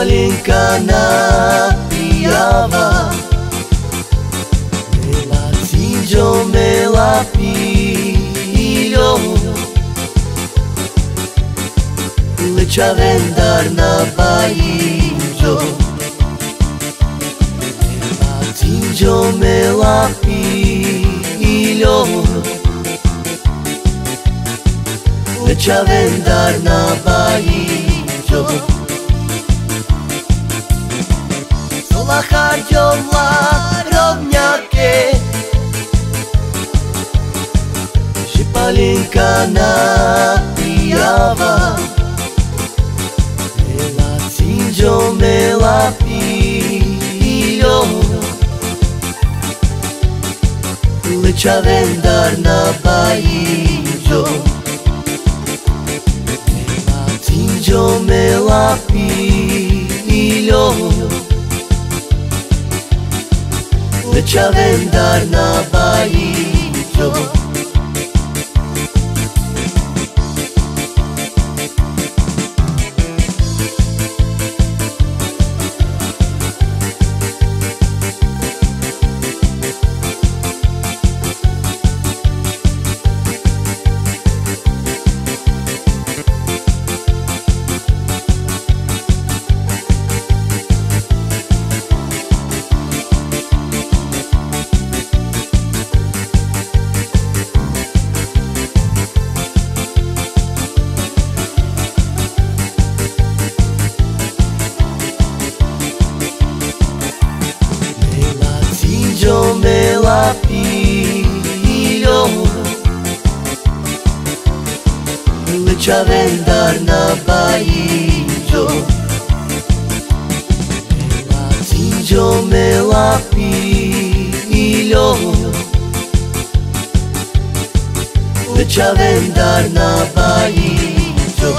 palienka napijava, mela cinjo, mela piljo, leća vendar na bajiđo. Mela cinjo, mela piljo, leća vendar na bajiđo. Sola harđovla rovnjake, že palienka napijava, mela cinjo, mela piljo, leća vendar na bajiđo. Mela cinjo, mela piljo, leća vendar na bajiđo. Mela piljo, leća vendar na bajiđo. Mela cinjo, mela piljo, leća vendar na bajiđo.